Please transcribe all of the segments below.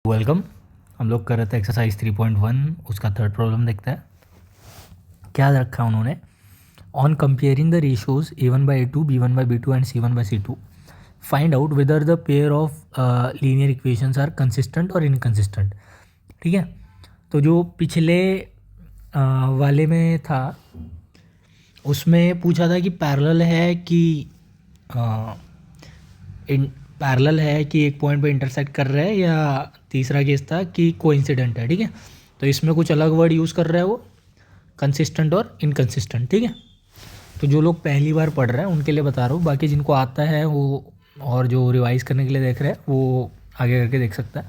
Welcome. हम लोग कर रहे थे एक्सरसाइज 3.1, उसका थर्ड प्रॉब्लम देखते हैं। क्या रखा उन्होंने, on comparing the ratios a1/a2, b1/b2 and c1/c2 find out whether the pair of linear equations are consistent और इनकंसिस्टेंट। ठीक है, तो जो पिछले वाले में था उसमें पूछा था कि पैरेलल है कि पैरेलल है कि एक पॉइंट पे इंटरसेक्ट कर रहा है, या तीसरा केस था कि कोइंसिडेंट है। ठीक है, तो इसमें कुछ अलग वर्ड यूज़ कर रहा है वो, कंसिस्टेंट और इनकंसिस्टेंट। ठीक है, तो जो लोग पहली बार पढ़ रहे हैं उनके लिए बता रहा हूँ, बाकी जिनको आता है वो और जो रिवाइज करने के लिए देख रहे हैं वो आगे करके देख सकता है।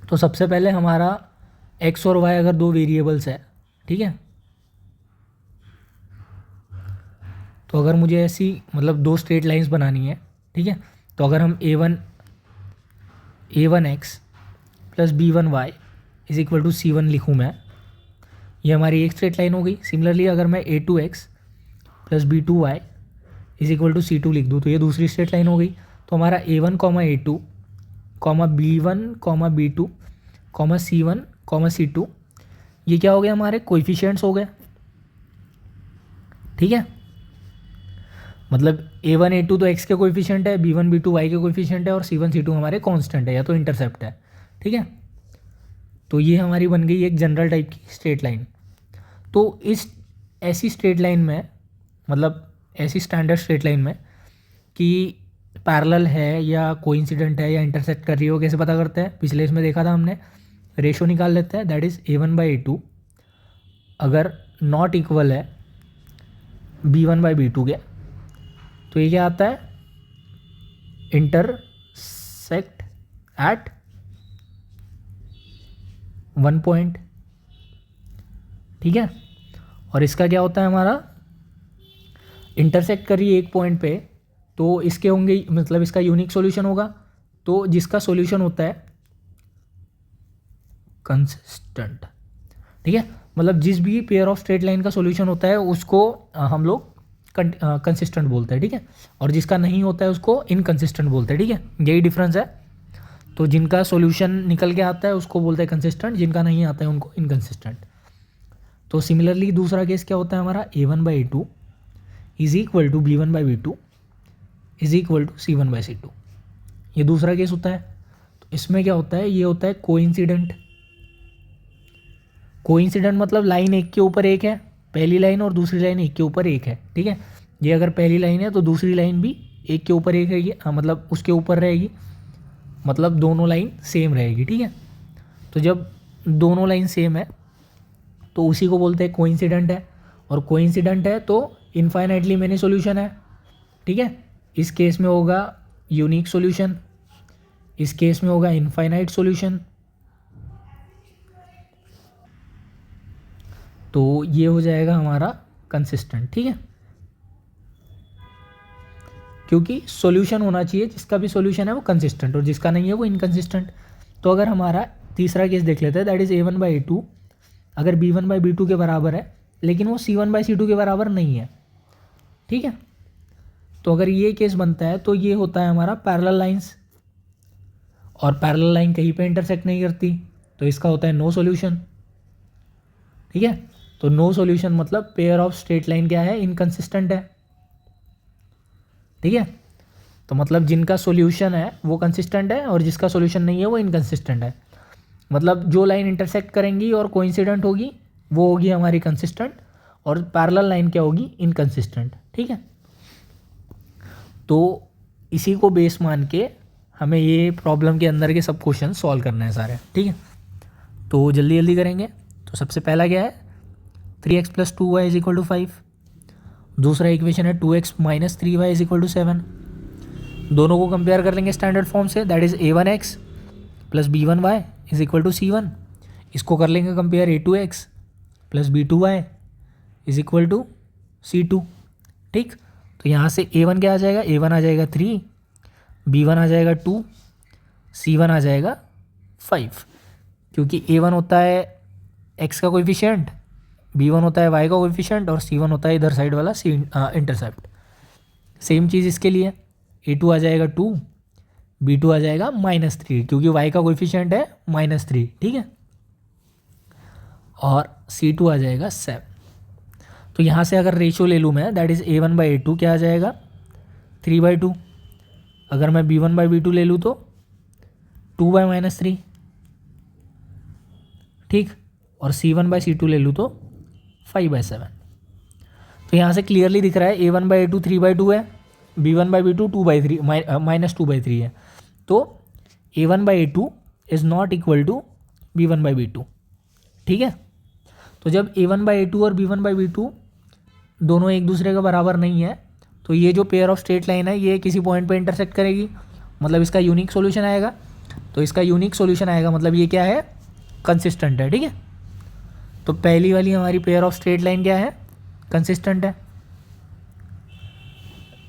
तो सबसे पहले हमारा एक्स और वाई अगर दो वेरिएबल्स है, ठीक है, तो अगर मुझे ऐसी मतलब दो स्ट्रेट लाइंस बनानी है, ठीक है, तो अगर हम a1x plus b1y is equal to c1 लिखूँ मैं, ये हमारी एक स्ट्रेट लाइन हो गई। सिमिलरली अगर मैं a2x plus b2y is equal to c2 लिख दूँ तो ये दूसरी स्ट्रेट लाइन हो गई। तो हमारा a1 a2 b1 b2 c1 c2 ये क्या हो गया, हमारे कोएफिशिएंट्स हो गए। ठीक है, मतलब a1 a2 तो x के कोएफिशिएंट है, b1 b2 y के कोएफिशिएंट है और c1 c2 हमारे कांस्टेंट है या तो इंटरसेप्ट है। ठीक है, तो ये हमारी बन गई एक जनरल टाइप की स्ट्रेट लाइन। तो इस ऐसी स्ट्रेट लाइन में, मतलब ऐसी स्टैंडर्ड स्ट्रेट लाइन में कि पैरेलल है या कोइंसिडेंट है या इंटरसेक्ट कर रही हो, कैसे पता करते हैं? पिछले इसमें देखा था हमने, रेशो निकाल लेते हैं, दैट इज़ a1/a2 अगर नॉट इक्वल है b1/b2 के, तो ये क्या आता है, इंटरसेक्ट एट वन पॉइंट। ठीक है, और इसका क्या होता है, हमारा इंटरसेक्ट करिए एक पॉइंट पे, तो इसके होंगे, मतलब इसका यूनिक सॉल्यूशन होगा, तो जिसका सॉल्यूशन होता है कंसिस्टेंट। ठीक है, मतलब जिस भी पेयर ऑफ स्ट्रेट लाइन का सॉल्यूशन होता है उसको हम लोग कंसिस्टेंट बोलते हैं। ठीक है, और जिसका नहीं होता है उसको इनकंसिस्टेंट बोलते हैं। ठीक है, यही डिफरेंस है। तो जिनका सॉल्यूशन निकल के आता है उसको बोलते हैं कंसिस्टेंट, जिनका नहीं आता है उनको इनकंसिस्टेंट। तो सिमिलरली दूसरा केस क्या होता है हमारा, a1/a2 is equal to b1/b2 is equal to c1/c2, ये दूसरा केस होता है। तो इसमें क्या होता है, ये होता है कोइंसिडेंट। कोइंसिडेंट मतलब लाइन एक के ऊपर एक है, पहली लाइन और दूसरी लाइन एक के ऊपर एक है। ठीक है, ये अगर पहली लाइन है तो दूसरी लाइन भी एक के ऊपर एक रहेगी, मतलब उसके ऊपर रहेगी, मतलब दोनों लाइन सेम रहेगी। ठीक है, तो जब दोनों लाइन सेम है तो उसी को बोलते हैं कोइंसिडेंट है, और कोइंसिडेंट है तो इनफाइनाइटली मैनी सॉल्यूशन है। ठीक है, इस केस में होगा यूनिक सॉल्यूशन, इस केस में होगा इनफाइनाइट सॉल्यूशन। तो ये हो जाएगा हमारा कंसिस्टेंट। ठीक है, क्योंकि सॉल्यूशन होना चाहिए, जिसका भी सॉल्यूशन है वो कंसिस्टेंट और जिसका नहीं है वो इनकंसिस्टेंट। तो अगर हमारा तीसरा केस देख लेते हैं, दैट इज़ a1/a2 अगर b1/b2 के बराबर है लेकिन वो c1/c2 के बराबर नहीं है। ठीक है, तो अगर ये केस बनता है तो ये होता है हमारा पैरेलल लाइंस, और पैरेलल लाइन कहीं पे इंटरसेक्ट नहीं करती, तो इसका होता है नो सॉल्यूशन। ठीक है, तो नो सॉल्यूशन मतलब पेयर ऑफ स्ट्रेट लाइन क्या है, इनकंसिस्टेंट है। ठीक है, तो मतलब जिनका सॉल्यूशन है वो कंसिस्टेंट है और जिसका सॉल्यूशन नहीं है वो इनकंसिस्टेंट है। मतलब जो लाइन इंटरसेक्ट करेंगी और कोइंसिडेंट होगी वो होगी हमारी कंसिस्टेंट, और पैरेलल लाइन क्या होगी, इनकंसिस्टेंट। ठीक है, तो इसी को बेस मान के हमें ये प्रॉब्लम के अंदर के सब क्वेश्चन सॉल्व करने हैं सारे। ठीक है, तो जल्दी जल्दी करेंगे। तो सबसे पहला क्या है, 3x + 2y is equal to 5। दूसरा इक्वेशन है 2x - 3y is equal to 7। दोनों को कंपेयर कर लेंगे स्टैंडर्ड फॉर्म से, that is a1x plus b1y is equal to c1। इसको कर लेंगे compare a2x plus b2y is equal to c2। ठीक, तो यहाँ से a1 क्या आ जाएगा, a1 आ जाएगा 3, b1 आ जाएगा 2, c1 आ जाएगा 5, क्योंकि a1 होता है x का कोएफिशिएंट, b1 होता है y का कोएफिशिएंट और c1 होता है इधर साइड वाला इंटरसेप्ट। सेम चीज़ इसके लिए a2 आ जाएगा 2, B2 आ जाएगा -3 क्योंकि y का कोएफिशिएंट है -3, ठीक है, और C2 आ जाएगा 7। तो यहाँ से अगर रेशियो ले लूँ मैं, दैट इज़ A1/A2 क्या आ जाएगा 3/2। अगर मैं B1/B2 ले लूँ तो 2/-3, ठीक, और C1/C2 ले लूँ तो 5/7। तो यहाँ से क्लियरली दिख रहा है A1/A2 3/2 है, B1/B2 2/3 -2/3 है। तो A1/A2 is not equal to B1/B2, ठीक है। तो जब A1/A2 और B1/B2 दोनों एक दूसरे के बराबर नहीं है तो ये जो पेयर ऑफ स्ट्रेट लाइन है ये किसी पॉइंट पे इंटरसेक्ट करेगी, मतलब इसका यूनिक सॉल्यूशन आएगा। तो इसका यूनिक सॉल्यूशन आएगा मतलब ये क्या है, कंसिस्टेंट है, ठीक है। तो पहली वाली हमारी पेयर ऑफ स्ट्रेट लाइन क्या है, कंसिस्टेंट है।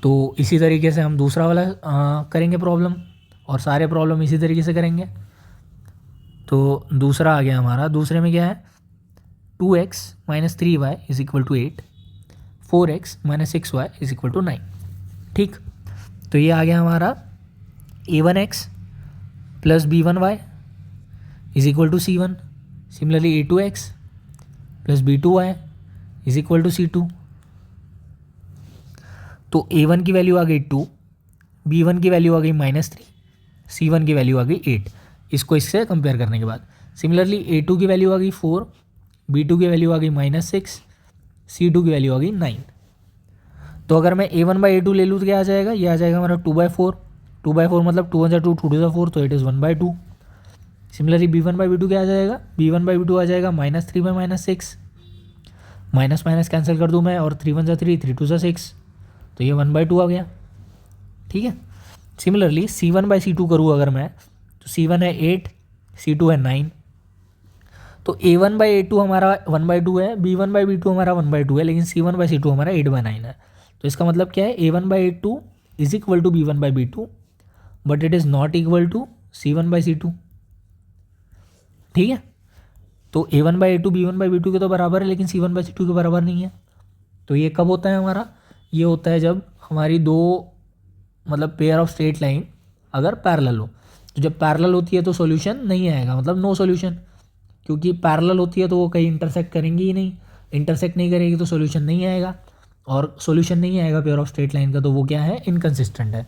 तो इसी तरीके से हम दूसरा वाला करेंगे प्रॉब्लम, और सारे प्रॉब्लम इसी तरीके से करेंगे। तो दूसरा आ गया हमारा, दूसरे में क्या है 2x - 3y = 8, 4x - 6y = 9, ठीक। तो ये आ गया हमारा A1x + B1y = C1, similarly A2x + B2y = C2। तो A1 की वैल्यू आ गई 2, B1 की वैल्यू आ गई -3, C1 की वैल्यू आ गई 8, इसको इससे कंपेयर करने के बाद। सिमिलरली A2 की वैल्यू आ गई 4, B2 की वैल्यू आ गई -6, C2 की वैल्यू आ गई 9। तो अगर मैं A1/A2 ले लूँ तो क्या आ जाएगा, ये आ जाएगा हमारा 2/4, 2/4 मतलब 2 × 2 2 × 4, तो इट इज़ 1/2। सिमिलरली B1/B2 क्या आ जाएगा, B1/B2 आ जाएगा -3/-6, माइनस माइनस कैंसिल कर दूँ मैं, और 3 × 1 = 3, 3 × 2 = 6, तो ये 1/2 आ गया, ठीक है। सिमिलरली C1/C2 करूँ अगर मैं, तो C1 है 8, C2 है 9। तो A1/A2 हमारा 1/2 है, B1/B2 हमारा 1/2 है, लेकिन C1/C2 हमारा 8/9 है। तो इसका मतलब क्या है, A1/A2 = B1/B2 but it is not equal to C1/C2, ठीक है। तो A1/A2 B1/B2 के तो बराबर है, लेकिन C1/C2 के बराबर नहीं है। तो ये कब होता है हमारा, ये होता है जब हमारी दो मतलब पेयर ऑफ स्ट्रेट लाइन अगर पैरेलल हो। तो जब पैरेलल होती है तो सॉल्यूशन नहीं आएगा, मतलब नो सॉल्यूशन, क्योंकि पैरेलल होती है तो वो कहीं इंटरसेक्ट करेंगी ही नहीं, इंटरसेक्ट नहीं करेगी तो सॉल्यूशन नहीं आएगा, और सॉल्यूशन नहीं आएगा पेयर ऑफ स्ट्रेट लाइन का तो वो क्या है, इनकंसिस्टेंट है।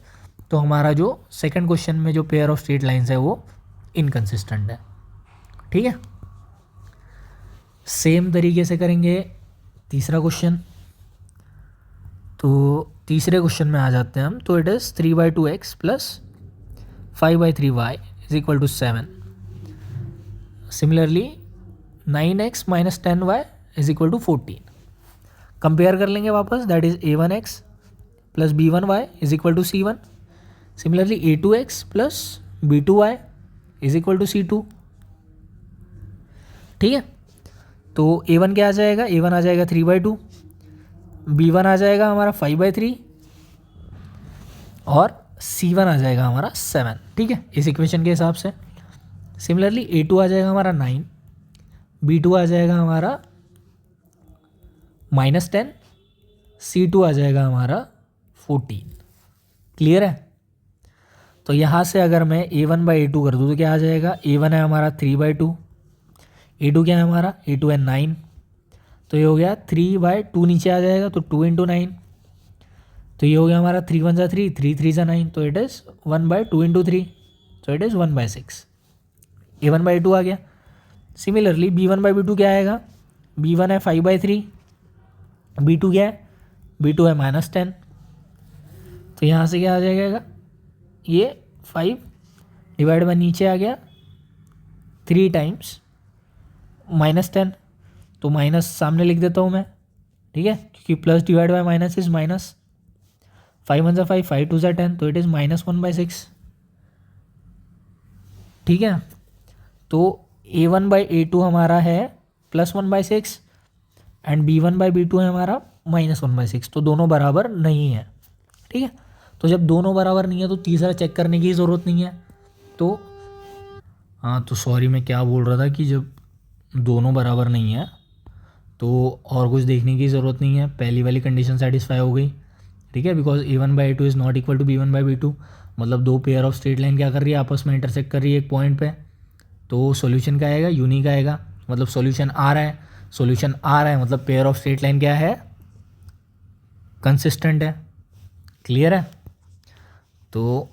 तो हमारा जो सेकंड क्वेश्चन में जो पेयर ऑफ स्ट्रेट लाइन्स है वो इनकंसिस्टेंट है, ठीक है। सेम तरीके से करेंगे तीसरा क्वेश्चन। तो तीसरे क्वेश्चन में आ जाते हैं हम। तो it is 3/2x + 5/3y = 7। Similarly 9x - 10y = 14। Compare कर लेंगे वापस, that is A1x + B1y = C1। Similarly A2x + B2y = C2, ठीक है। तो A1 क्या आ जाएगा, A1 आ जाएगा 3/2, B1 आ जाएगा हमारा 5/3, और C1 आ जाएगा हमारा 7, ठीक है, इस इक्वेशन के हिसाब से। सिमिलरली A2 आ जाएगा हमारा 9, B2 आ जाएगा हमारा -10, C2 आ जाएगा हमारा 14। क्लियर है। तो यहाँ से अगर मैं A1/A2 कर दूँ तो क्या आ जाएगा, A1 है हमारा 3/2, A2 क्या है हमारा, A2 है 9, तो ये हो गया 3/2, नीचे आ जाएगा तो 2 × 9, तो ये हो गया हमारा 3 × 1 = 3, 3 × 3 = 9, तो इट इज़ 1/2 × 3, तो इट इज़ 1/6। A1/A2 आ गया। सिमिलरली B1/B2 क्या आएगा, B1 है 5/3, B2 क्या है, B2 है -10, तो यहाँ से क्या आ जाएगा, ये 5 डिवाइड बाय नीचे आ गया 3 टाइम्स -10, तो माइनस सामने लिख देता हूँ मैं, ठीक है, क्योंकि plus divide by minus is minus. 5 × 1 = 5, 5 × 2 = 10, तो इट इज़ -1/6, ठीक है। तो A1/A2 हमारा है +1/6 एंड B1/B2 है हमारा -1/6, तो दोनों बराबर नहीं है, ठीक है। तो जब दोनों बराबर नहीं है तो तीसरा चेक करने की ज़रूरत नहीं है। तो हाँ, तो सॉरी मैं क्या बोल रहा था कि जब दोनों बराबर नहीं है तो और कुछ देखने की ज़रूरत नहीं है, पहली वाली कंडीशन सेटिस्फाई हो गई, ठीक है, because A1/A2 is not equal to B1/B2। मतलब दो पेयर ऑफ स्ट्रेट लाइन क्या कर रही है, आपस में इंटरसेक्ट कर रही है एक पॉइंट पे, तो सॉल्यूशन क्या आएगा, यूनिक आएगा, मतलब सॉल्यूशन आ रहा है, सॉल्यूशन आ रहा है मतलब पेयर ऑफ स्ट्रेट लाइन क्या है, कंसिस्टेंट है। क्लियर है? तो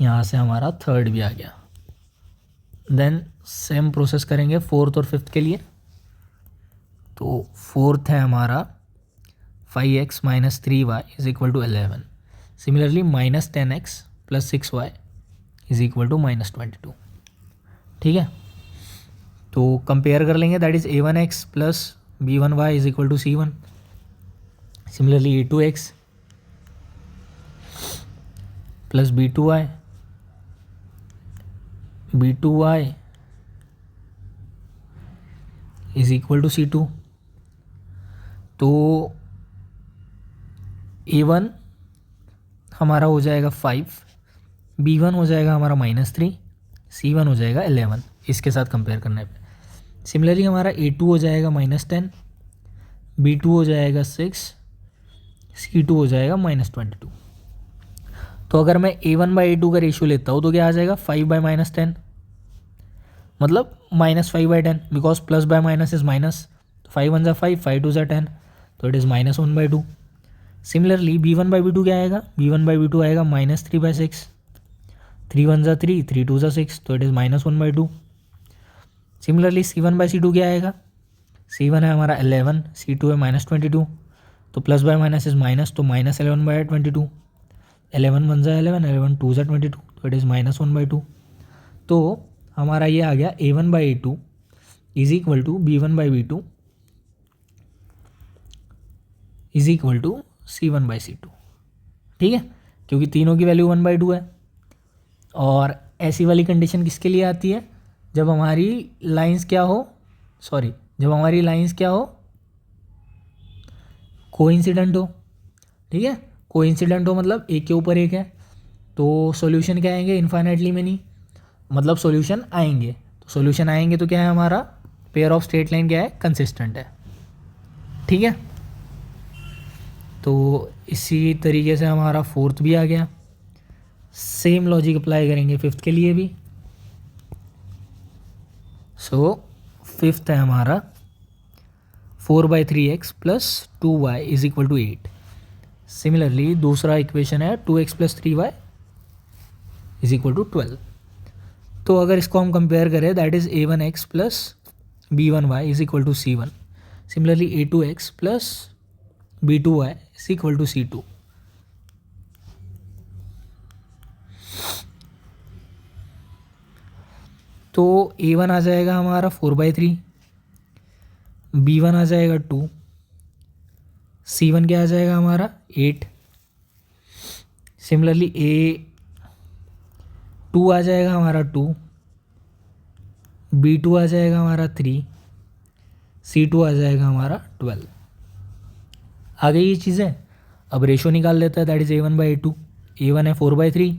यहाँ से हमारा थर्ड भी आ गया। देन सेम प्रोसेस करेंगे फोर्थ और फिफ्थ के लिए। तो फोर्थ है हमारा 5x minus 3y is equal to 11। Similarly minus 10x plus 6y is equal to minus 22। ठीक है, तो कंपेयर कर लेंगे, that is a1x plus b1y is equal to c1। Similarly a2x plus b2y is equal to c2। तो a1 हमारा हो जाएगा 5, b1 हो जाएगा हमारा -3, c1 हो जाएगा 11 इसके साथ कंपेयर करने पे। सिमिलरली हमारा a2 हो जाएगा -10, b2 हो जाएगा 6, c2 हो जाएगा -22। तो अगर मैं a1/a2 का रेशियो लेता हूँ तो क्या आ जाएगा, 5/-10, मतलब -5/10, because plus by minus is minus. 5 1 5, 5 2 10, तो इट इज़ -1/2। सिमिलरली b1/b2 क्या आएगा, b1/b2 आएगा -3/6, 3 1 3, 3 2 6, तो इट इज़ -1/2। सिमिलरली c1/c2 क्या आएगा, c1 है हमारा 11, c2 है -22, तो plus by minus is minus, तो -11/22। 11 1 11, 11 2 22, तो इट इज़ -1/2। तो हमारा ये आ गया a1/a2 is equal to b1/b2 is equal to c1/c2। ठीक है, क्योंकि तीनों की वैल्यू 1/2 है। और ऐसी वाली कंडीशन किसके लिए आती है, जब हमारी लाइंस क्या हो, जब हमारी लाइंस क्या हो, कोइंसिडेंट हो। ठीक है, कोइंसिडेंट हो मतलब एक के ऊपर एक है, तो सॉल्यूशन क्या आएंगे, इन्फाइनाइटली मेनी, मतलब सॉल्यूशन आएंगे। तो सॉल्यूशन आएंगे तो क्या है, हमारा पेयर ऑफ स्ट्रेट लाइन क्या है, कंसिस्टेंट है। ठीक है, तो इसी तरीके से हमारा फोर्थ भी आ गया। सेम लॉजिक अप्लाई करेंगे फिफ्थ के लिए भी। सो फिफ्थ है हमारा 4/3x plus 2y is equal to 8। Similarly दूसरा इक्वेशन है 2x plus 3y is equal to 12। तो अगर इसको हम कंपेयर करें, that is a1x plus b1y is equal to c1। Similarly a2x plus b2y is equal to c2। तो a1 आ जाएगा हमारा 4/3, b1 आ जाएगा 2, c1 क्या आ जाएगा हमारा 8। सिमिलरली a2 आ जाएगा हमारा 2, b2 आ जाएगा हमारा 3, c2 आ जाएगा हमारा 12। आ गई ये चीज़ें। अब रेशो निकाल लेता है, दैट इज़ a1/a2। a1 है 4/3,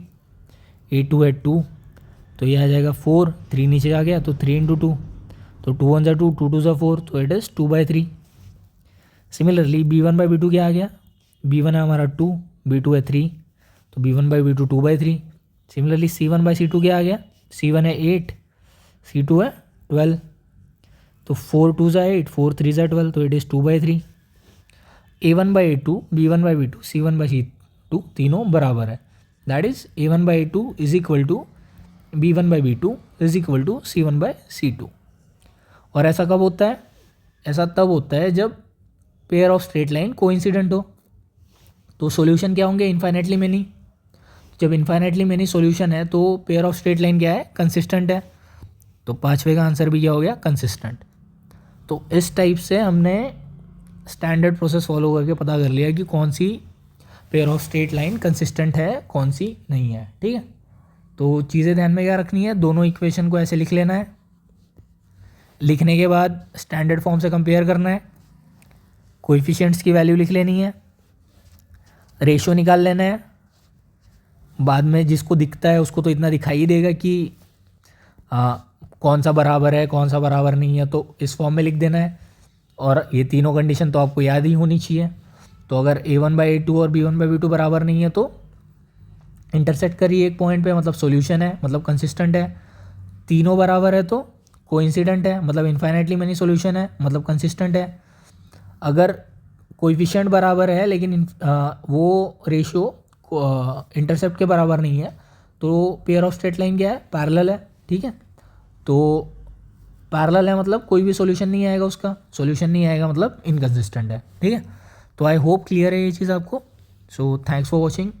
a2 है 2, तो ये आ जाएगा 4, 3 नीचे आ गया तो 3 × 2, तो 2 1 2, 2 2 4, तो इट इज़ 2/3। सिमिलरली b1/b2 क्या आ गया, b1 है हमारा 2, b2 है 3, तो b1/b2 2/3। सिमिलरली c1/c2 क्या आ गया, c1 है 8, c2 है 12, तो 4 2 8, 4 3 12, तो it is 2/3। a1/a2, b1/b2, c1/c2 तीनों बराबर है, that is a1/a2 is equal to b1/b2 is equal to c1/c2। और ऐसा कब होता है, ऐसा तब होता है जब pair of straight line coincident हो। तो सॉल्यूशन क्या होंगे, इन्फाइनाइटली मेनी। जब इन्फाइनाइटली मेनी सॉल्यूशन है तो पेयर ऑफ स्ट्रेट लाइन क्या है, कंसिस्टेंट है। तो पांचवे का आंसर भी क्या हो गया, कंसिस्टेंट। तो इस टाइप से हमने स्टैंडर्ड प्रोसेस फॉलो करके पता कर लिया कि कौन सी pair of straight line consistent है, कौन सी नहीं है। ठीक है, तो चीज़ें ध्यान में क्या रखनी है, दोनों इक्वेशन को ऐसे लिख लेना है, लिखने के बाद स्टैंडर्ड फॉर्म से कंपेयर करना है, कोएफिशिएंट्स की वैल्यू लिख लेनी है, रेशो निकाल लेना है। बाद में जिसको दिखता है उसको तो इतना दिखाई ही देगा कि कौन सा बराबर है कौन सा बराबर नहीं है, तो इस फॉर्म में लिख देना है। और ये तीनों कंडीशन तो आपको याद ही होनी चाहिए। तो अगर a1/a2 और b1/b2 बराबर नहीं है तो इंटरसेक्ट करी एक पॉइंट पे मतलब सॉल्यूशन है, मतलब कंसिस्टेंट है। तीनों बराबर है तो कोइंसिडेंट है, मतलब इन्फाइनाइटली मेनी सॉल्यूशन है, मतलब कंसिस्टेंट है। अगर कोएफिशिएंट बराबर है लेकिन वो रेशियो इंटरसेप्ट के बराबर नहीं है तो पेयर ऑफ स्ट्रेट लाइन क्या है, पैरेलल है। ठीक है, तो पैरेलल है मतलब कोई भी सॉल्यूशन नहीं आएगा, उसका सॉल्यूशन नहीं आएगा मतलब इनकंसिस्टेंट है। ठीक है, तो आई होप क्लियर है ये चीज़ आपको। So thanks for watching.